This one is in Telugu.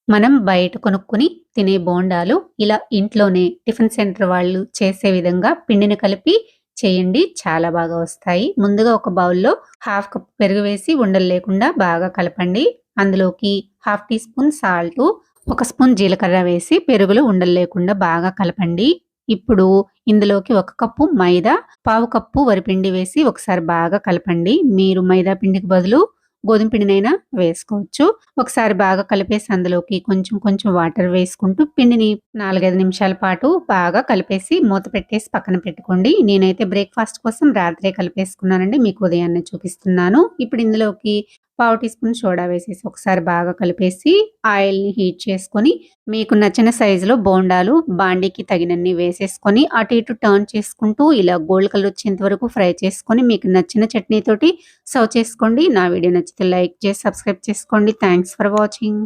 మనం బయట కొనుక్కొని తినే బోండాలు ఇలా ఇంట్లోనే టిఫిన్ సెంటర్ వాళ్ళు చేసే విధంగా పిండిని కలిపి చేయండి. చాలా బాగా వస్తాయి. ముందుగా ఒక బౌల్‌లో హాఫ్ కప్ పెరుగు వేసి ఉండలు లేకుండా బాగా కలపండి. అందులోకి హాఫ్ టీ స్పూన్ సాల్టు, ఒక స్పూన్ జీలకర్ర వేసి పెరుగులో ఉండలు లేకుండా బాగా కలపండి. ఇప్పుడు ఇందులోకి ఒక కప్పు మైదా, పావు కప్పు వరిపిండి వేసి ఒకసారి బాగా కలపండి. మీరు మైదా పిండికి బదులు గోధుమ పిండినైనా వేసుకోవచ్చు. ఒకసారి బాగా కలిపేసి అందులోకి కొంచెం కొంచెం వాటర్ వేసుకుంటూ పిండిని 4, 5 నిమిషాల పాటు బాగా కలిపేసి మూత పెట్టేసి పక్కన పెట్టుకోండి. నేనైతే బ్రేక్‌ఫాస్ట్ కోసం రాత్రే కలిపేసుకున్నానండి. మీకు ఉదయాన్నే చూపిస్తున్నాను. ఇప్పుడు ఇందులోకి పావు టీ స్పూన్ సోడా వేసేసి ఒకసారి బాగా కలిపేసి ఆయిల్‌ని హీట్ చేసుకొని మీకు నచ్చిన సైజులో బోండాలు బాండీకి తగినన్ని వేసేసుకొని అటు ఇటు టర్న్ చేసుకుంటూ ఇలా గోల్డ్ కలర్ వచ్చేంత వరకు ఫ్రై చేసుకొని మీకు నచ్చిన చట్నీతోటి సర్వ్ చేసుకోండి. నా వీడియో నచ్చితే లైక్ చేసి సబ్స్క్రైబ్ చేసుకోండి. Thanks for watching.